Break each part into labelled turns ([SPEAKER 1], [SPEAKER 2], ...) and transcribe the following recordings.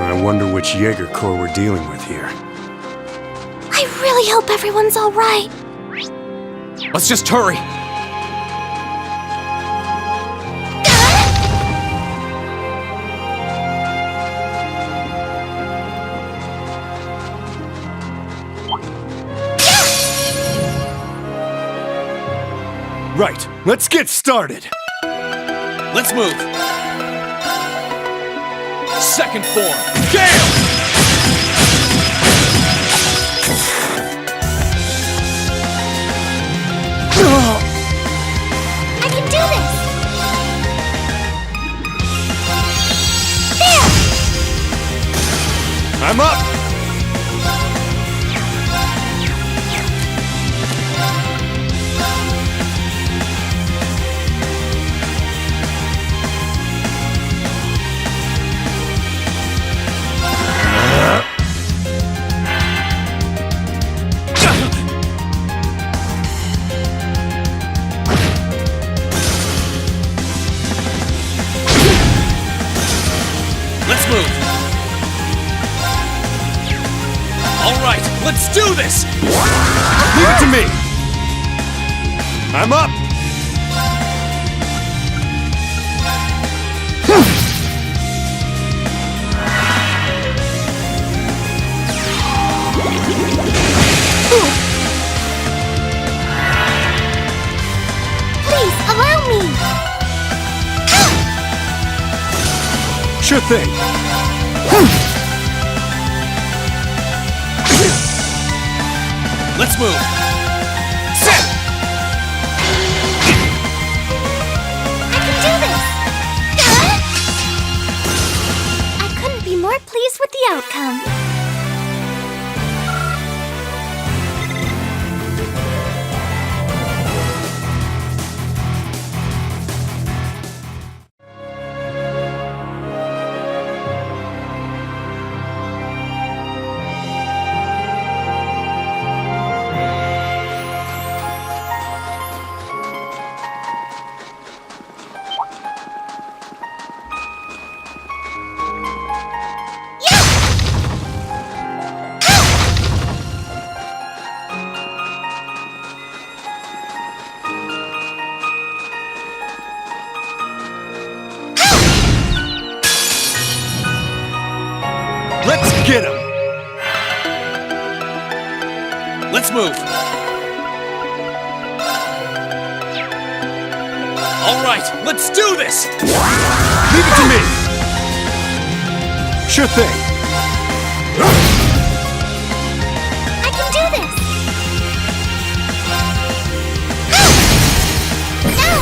[SPEAKER 1] I wonder which Jaeger Corps we're dealing with here.
[SPEAKER 2] I really hope everyone's all right.
[SPEAKER 3] Let's just hurry.
[SPEAKER 1] Right, let's get started!
[SPEAKER 3] Let's move. Second form, Gale!
[SPEAKER 2] I can do this! There!
[SPEAKER 1] I'm up!
[SPEAKER 3] Let's move. All right, let's do this!
[SPEAKER 1] Leave it to me! I'm up!
[SPEAKER 2] Please, allow me!
[SPEAKER 1] Sure thing!
[SPEAKER 3] Let's move. Sit!
[SPEAKER 2] I can do this! I couldn't be more pleased with the outcome.
[SPEAKER 1] Let's get him!
[SPEAKER 3] Let's move. All right, let's do this!
[SPEAKER 1] Leave it to me! Sure thing!
[SPEAKER 2] I can do this! No!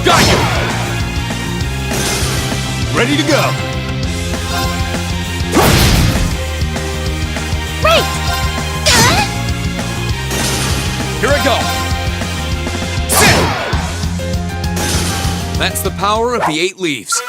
[SPEAKER 3] Got you!
[SPEAKER 1] Ready to go!
[SPEAKER 2] Right!
[SPEAKER 3] Here I go! Sit! That's the power of the 8 leaves.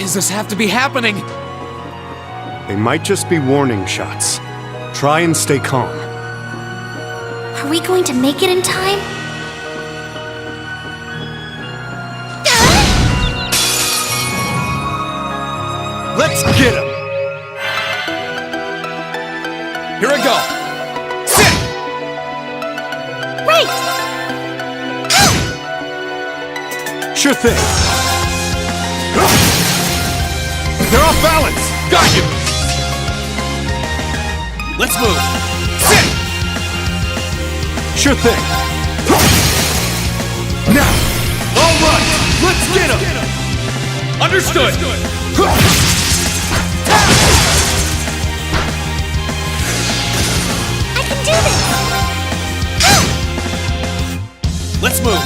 [SPEAKER 3] Why does this have to be happening?
[SPEAKER 1] They might just be warning shots. Try and stay calm.
[SPEAKER 2] Are we going to make it in time?
[SPEAKER 1] Let's get him!
[SPEAKER 3] Here I go! Sit!
[SPEAKER 2] Right!
[SPEAKER 1] Sure thing. They're off balance!
[SPEAKER 3] Got you! Let's move! Sit!
[SPEAKER 1] Sure thing. Now! All right! Let's get him!
[SPEAKER 3] Understood!
[SPEAKER 2] I can do this!
[SPEAKER 3] Let's move!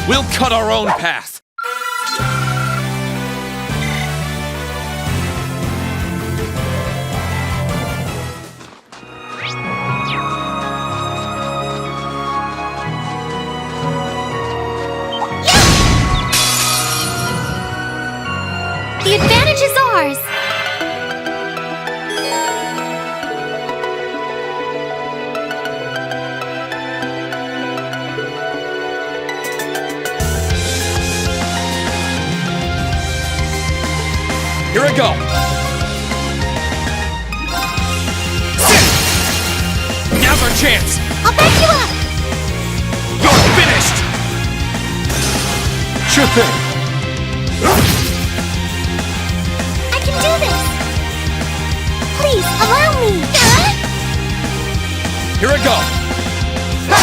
[SPEAKER 3] We'll cut our own path!
[SPEAKER 2] The advantage is ours!
[SPEAKER 3] Here I go! Sit! Now's our chance!
[SPEAKER 2] I'll back you up!
[SPEAKER 3] You're finished!
[SPEAKER 1] Sure thing.
[SPEAKER 2] I can do this! Please, allow me!
[SPEAKER 3] Here I go! Ha!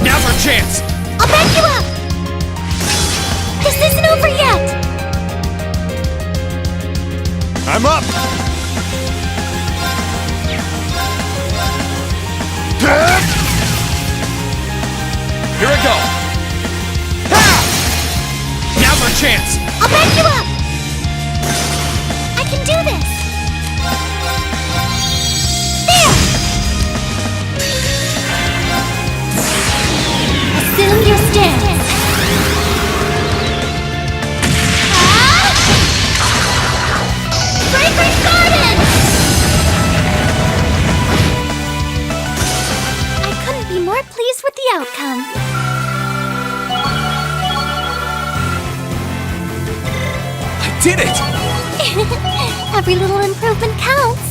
[SPEAKER 3] Now's our chance!
[SPEAKER 2] I'll back you up! This isn't over yet!
[SPEAKER 1] I'm up!
[SPEAKER 3] Here I go! Ha! Now's our chance!
[SPEAKER 2] I'll back you up! I can do this! There! Assume your stance! Fragrant Garden! I couldn't be more pleased with the outcome.
[SPEAKER 3] I did it!
[SPEAKER 2] Every little improvement counts.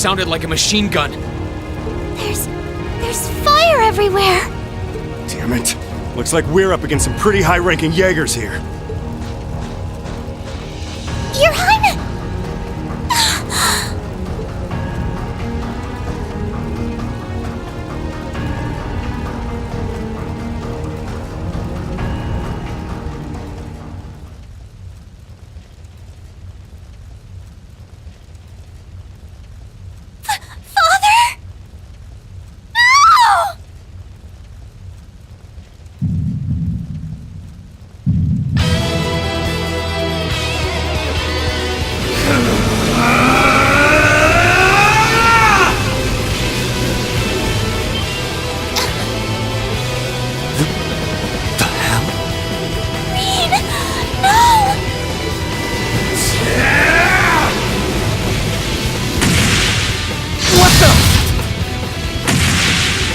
[SPEAKER 3] sounded like a machine gun.
[SPEAKER 2] There's fire everywhere!
[SPEAKER 1] Damn it. Looks like we're up against some pretty high-ranking Jaegers here.
[SPEAKER 2] Your Highness! Father? No!
[SPEAKER 1] The hell?
[SPEAKER 2] Rean! No!
[SPEAKER 3] What the?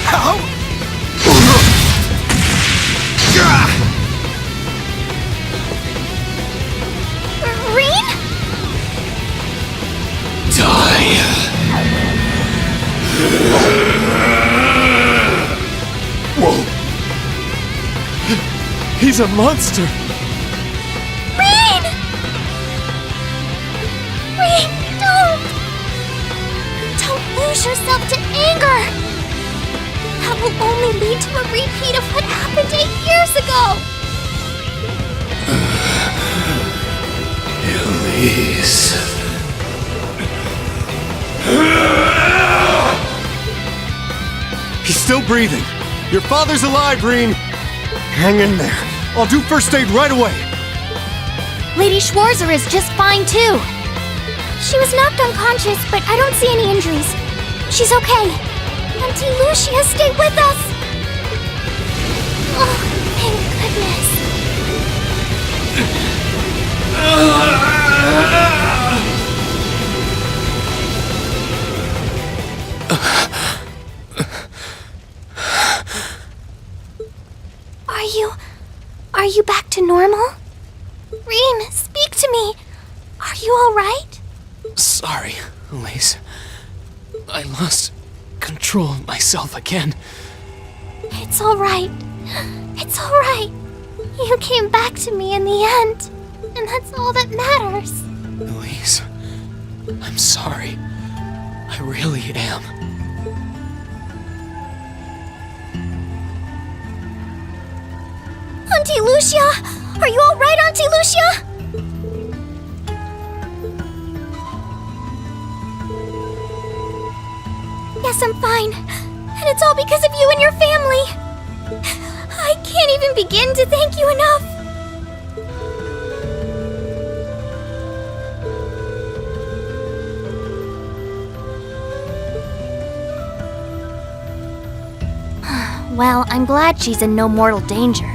[SPEAKER 3] How?
[SPEAKER 2] Rean?
[SPEAKER 3] Die.
[SPEAKER 1] Whoa! He's a monster!
[SPEAKER 2] Rean! Rean, don't! Don't lose yourself to anger! That will only lead to a repeat of what happened 8 years ago!
[SPEAKER 3] Elise.
[SPEAKER 1] He's still breathing. Your father's alive, Rean. Hang in there. I'll do first aid right away.
[SPEAKER 2] Lady Schwarzer is just fine, too. She was knocked unconscious, but I don't see any injuries. She's okay. Auntie Lucia, stay with us! Oh, thank goodness. Are you back to normal? Rean, speak to me. Are you alright?
[SPEAKER 3] Sorry, Elise. I lost control of myself again.
[SPEAKER 2] It's alright. It's alright. You came back to me in the end, and that's all that matters.
[SPEAKER 3] Elise, I'm sorry. I really am.
[SPEAKER 2] Auntie Lucia! Are you alright, Auntie Lucia? Yes, I'm fine. And it's all because of you and your family. I can't even begin to thank you enough. Well, I'm glad she's in no mortal danger.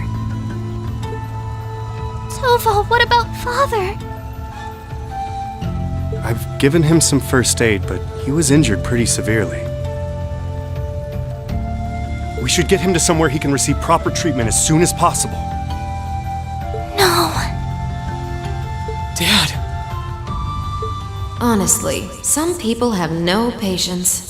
[SPEAKER 2] Tova, what about Father?
[SPEAKER 1] I've given him some first aid, but he was injured pretty severely. We should get him to somewhere he can receive proper treatment as soon as possible.
[SPEAKER 2] No.
[SPEAKER 3] Dad!
[SPEAKER 4] Honestly, some people have no patience.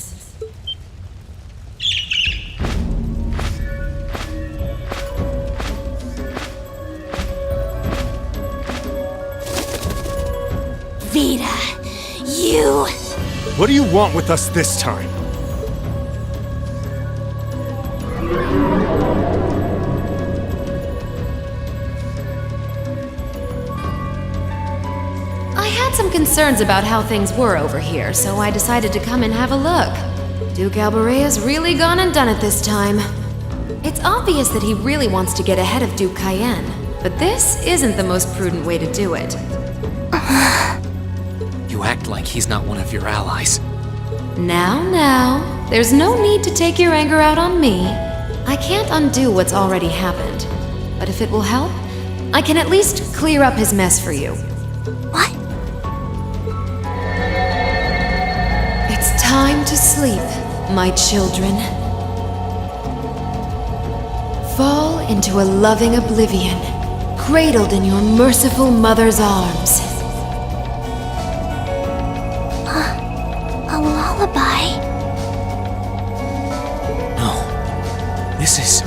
[SPEAKER 2] Vita, you...
[SPEAKER 1] What do you want with us this time?
[SPEAKER 4] I had some concerns about how things were over here, so I decided to come and have a look. Duke Alborea's really gone and done it this time. It's obvious that he really wants to get ahead of Duke Cayenne, but this isn't the most prudent way to do it.
[SPEAKER 3] You act like he's not one of your allies.
[SPEAKER 4] Now, there's no need to take your anger out on me. I can't undo what's already happened. But if it will help, I can at least clear up his mess for you.
[SPEAKER 2] What?
[SPEAKER 4] It's time to sleep, my children. Fall into a loving oblivion, cradled in your merciful mother's arms.
[SPEAKER 2] A lullaby.
[SPEAKER 3] This is...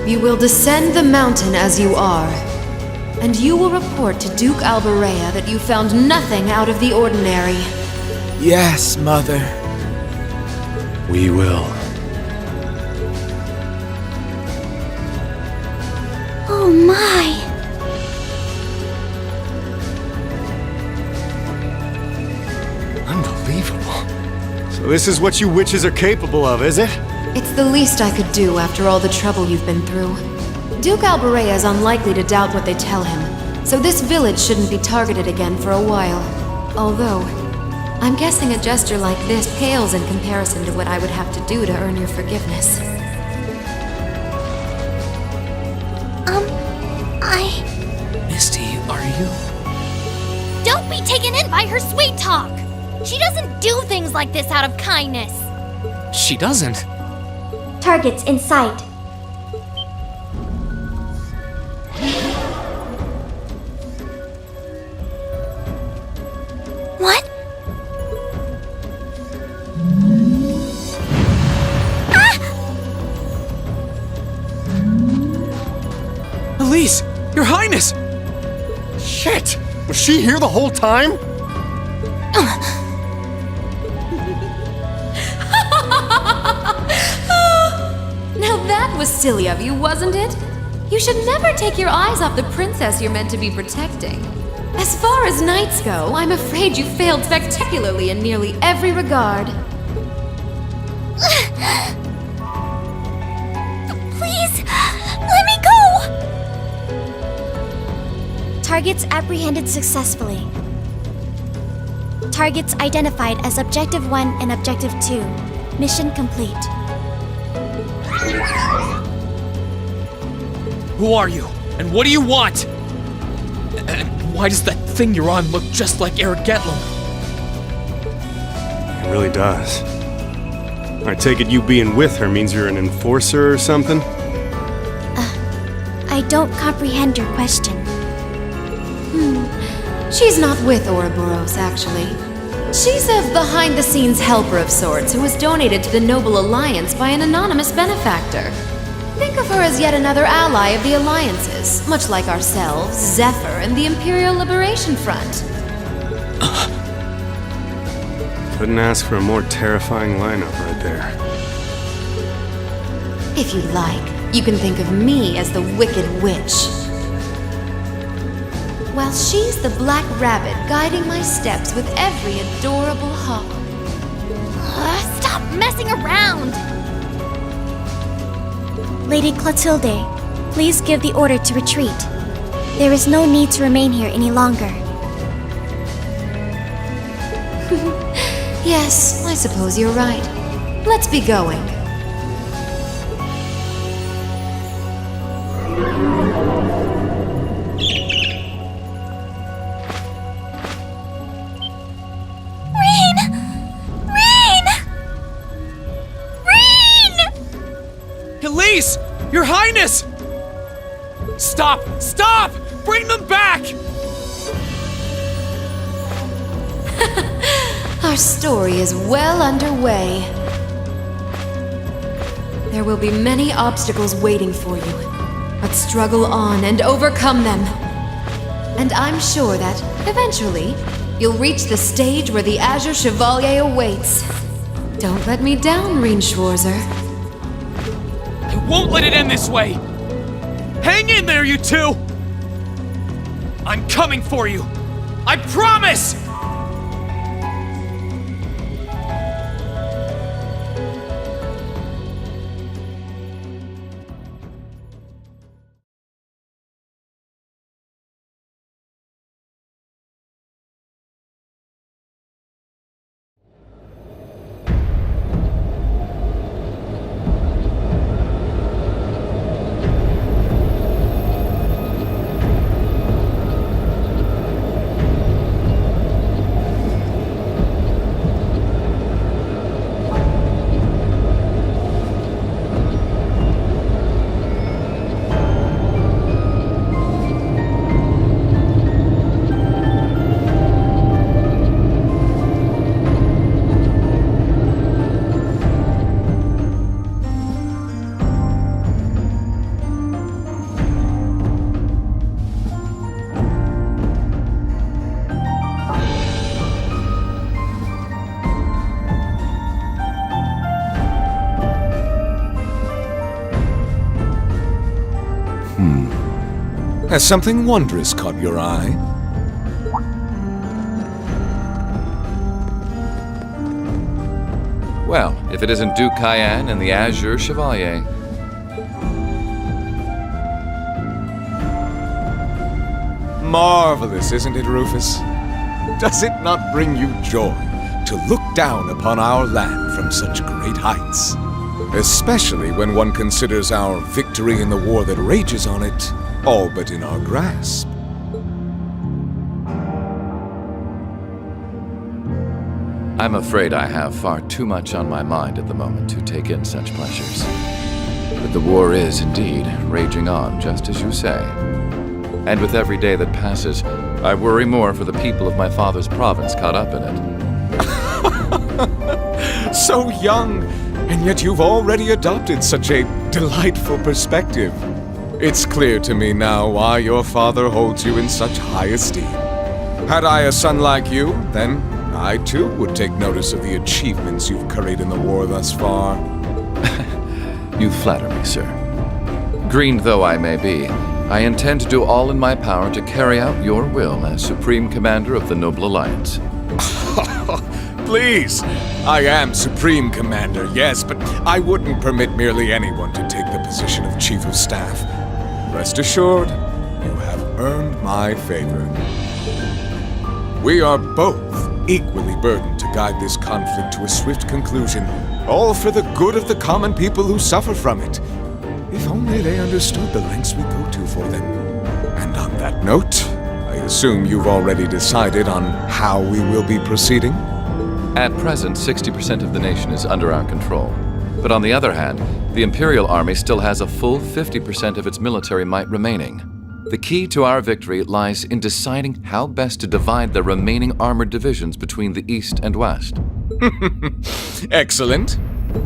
[SPEAKER 4] You will descend the mountain as you are, and you will report to Duke Alberea that you found nothing out of the ordinary.
[SPEAKER 5] Yes, Mother.
[SPEAKER 1] We will.
[SPEAKER 2] Oh my!
[SPEAKER 1] Unbelievable. So this is what you witches are capable of, is it?
[SPEAKER 4] It's the least I could do after all the trouble you've been through. Duke Alberea is unlikely to doubt what they tell him, so this village shouldn't be targeted again for a while. Although, I'm guessing a gesture like this pales in comparison to what I would have to do to earn your forgiveness.
[SPEAKER 5] Misty, are you?
[SPEAKER 2] Don't be taken in by her sweet talk! She doesn't do things like this out of kindness!
[SPEAKER 3] She doesn't.
[SPEAKER 2] Targets in sight. What?
[SPEAKER 3] Elise! Your Highness!
[SPEAKER 1] Shit! Was she here the whole time?
[SPEAKER 4] Now that was silly of you, wasn't it? You should never take your eyes off the princess you're meant to be protecting. As far as knights go, I'm afraid you failed spectacularly in nearly every regard.
[SPEAKER 2] Please, let me go! Targets apprehended successfully. Targets identified as Objective 1 and Objective 2. Mission complete.
[SPEAKER 3] Who are you? And what do you want? And why does that thing you're on look just like Eric Getlum?
[SPEAKER 1] It really does. I take it you being with her means you're an enforcer or something?
[SPEAKER 2] I don't comprehend your question.
[SPEAKER 4] She's not with Ouroboros, actually. She's a behind-the-scenes helper of sorts who was donated to the Noble Alliance by an anonymous benefactor. Think of her as yet another ally of the Alliances, much like ourselves, Zephyr, and the Imperial Liberation Front.
[SPEAKER 1] Couldn't ask for a more terrifying lineup right there.
[SPEAKER 4] If you like, you can think of me as the Wicked Witch. While she's the Black Rabbit guiding my steps with every adorable hop.
[SPEAKER 2] Stop messing around! Lady Clotilde, please give the order to retreat. There is no need to remain here any longer.
[SPEAKER 4] Yes, I suppose you're right. Let's be going.
[SPEAKER 3] Elise! Your Highness! Stop! Stop! Bring them back!
[SPEAKER 4] Our story is well underway. There will be many obstacles waiting for you, but struggle on and overcome them. And I'm sure that, eventually, you'll reach the stage where the Azure Chevalier awaits. Don't let me down, Rean Schwarzer.
[SPEAKER 3] I won't let it end this way! Hang in there, you two! I'm coming for you! I promise!
[SPEAKER 6] Has something wondrous caught your eye?
[SPEAKER 7] Well, if it isn't Duke Cayenne and the Azure Chevalier.
[SPEAKER 6] Marvelous, isn't it, Rufus? Does it not bring you joy to look down upon our land from such great heights? Especially when one considers our victory in the war that rages on it, all but in our grasp.
[SPEAKER 7] I'm afraid I have far too much on my mind at the moment to take in such pleasures. But the war is indeed raging on, just as you say. And with every day that passes, I worry more for the people of my father's province caught up in it.
[SPEAKER 6] So young, and yet you've already adopted such a delightful perspective. It's clear to me now why your father holds you in such high esteem. Had I a son like you, then I too would take notice of the achievements you've curried in the war thus far.
[SPEAKER 7] You flatter me, sir. Green though I may be, I intend to do all in my power to carry out your will as Supreme Commander of the Noble Alliance.
[SPEAKER 6] Please! I am Supreme Commander, yes, but I wouldn't permit merely anyone to take the position of Chief of Staff. Rest assured, you have earned my favor. We are both equally burdened to guide this conflict to a swift conclusion, all for the good of the common people who suffer from it. If only they understood the lengths we go to for them. And on that note, I assume you've already decided on how we will be proceeding?
[SPEAKER 7] At present, 60% of the nation is under our control. But on the other hand, the Imperial Army still has a full 50% of its military might remaining. The key to our victory lies in deciding how best to divide the remaining armored divisions between the East and West.
[SPEAKER 6] Excellent.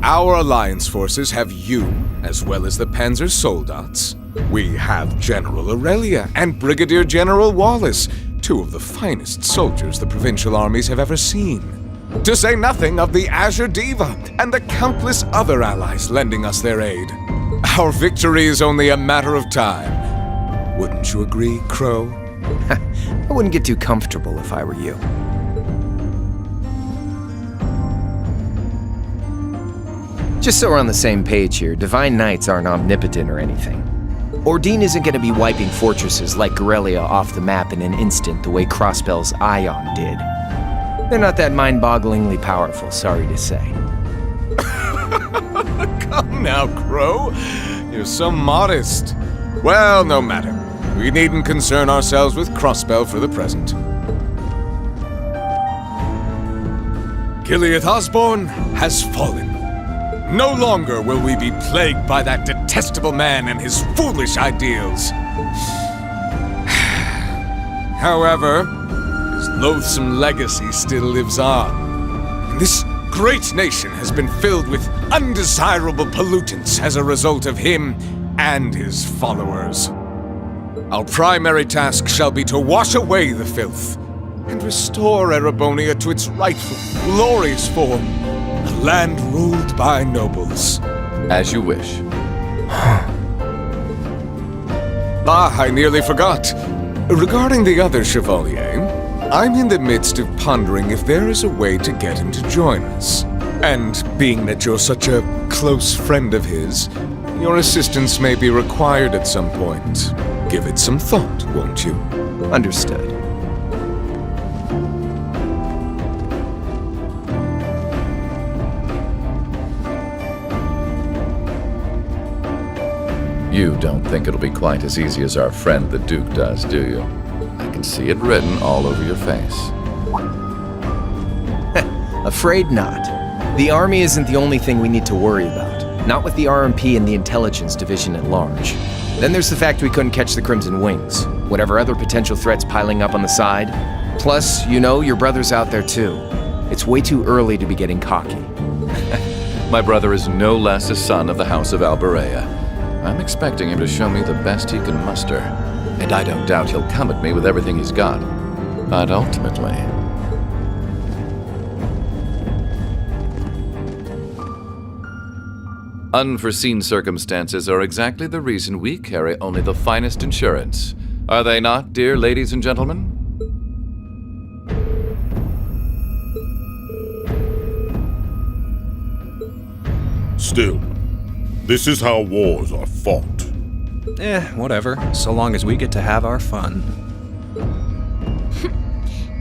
[SPEAKER 6] Our alliance forces have you, as well as the Panzer Soldats. We have General Aurelia and Brigadier General Wallace, two of the finest soldiers the provincial armies have ever seen. To say nothing of the Azure Diva and the countless other allies lending us their aid. Our victory is only a matter of time. Wouldn't you agree, Crow?
[SPEAKER 8] I wouldn't get too comfortable if I were you. Just so we're on the same page here, Divine Knights aren't omnipotent or anything. Ordine isn't going to be wiping fortresses like Guerrilla off the map in an instant the way Crossbell's Ion did. They're not that mind-bogglingly powerful, sorry to say.
[SPEAKER 6] Come now, Crow. You're so modest. Well, no matter. We needn't concern ourselves with Crossbell for the present. Gilead Osborne has fallen. No longer will we be plagued by that detestable man and his foolish ideals. However, his loathsome legacy still lives on. And this great nation has been filled with undesirable pollutants as a result of him and his followers. Our primary task shall be to wash away the filth and restore Erebonia to its rightful, glorious form. A land ruled by nobles.
[SPEAKER 7] As you wish.
[SPEAKER 6] I nearly forgot. Regarding the other Chevalier, I'm in the midst of pondering if there is a way to get him to join us. And being that you're such a close friend of his, your assistance may be required at some point. Give it some thought, won't you?
[SPEAKER 8] Understood.
[SPEAKER 7] You don't think it'll be quite as easy as our friend the Duke does, do you? I can see it written all over your face.
[SPEAKER 8] Afraid not. The army isn't the only thing we need to worry about. Not with the RMP and the intelligence division at large. Then there's the fact we couldn't catch the Crimson Wings. Whatever other potential threats piling up on the side. Plus, you know, your brother's out there too. It's way too early to be getting cocky.
[SPEAKER 7] My brother is no less a son of the House of Alberea. I'm expecting him to show me the best he can muster, and I don't doubt he'll come at me with everything he's got. But ultimately... Unforeseen circumstances are exactly the reason we carry only the finest insurance. Are they not, dear ladies and gentlemen?
[SPEAKER 9] Still, this is how wars are fought.
[SPEAKER 10] Whatever, so long as we get to have our fun.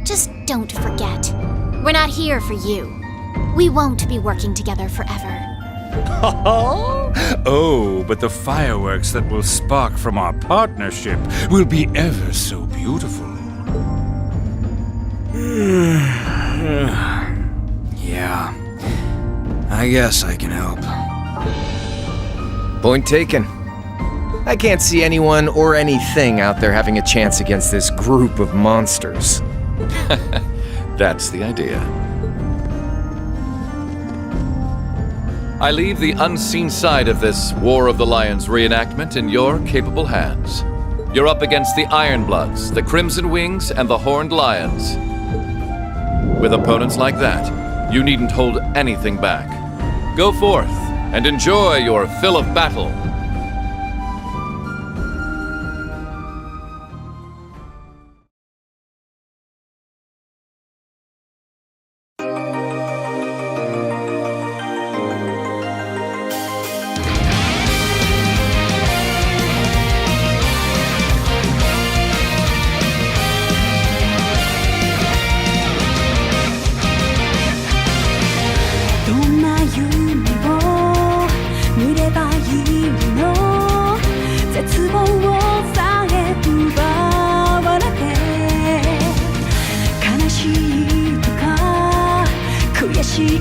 [SPEAKER 2] Just don't forget. We're not here for you. We won't be working together forever.
[SPEAKER 11] Oh, but the fireworks that will spark from our partnership will be ever so beautiful.
[SPEAKER 10] Yeah, I guess I can help.
[SPEAKER 8] Point taken. I can't see anyone or anything out there having a chance against this group of monsters.
[SPEAKER 7] That's the idea. I leave the unseen side of this War of the Lions reenactment in your capable hands. You're up against the Ironbloods, the Crimson Wings, and the Horned Lions. With opponents like that, you needn't hold anything back. Go forth and enjoy your fill of battle.
[SPEAKER 12] She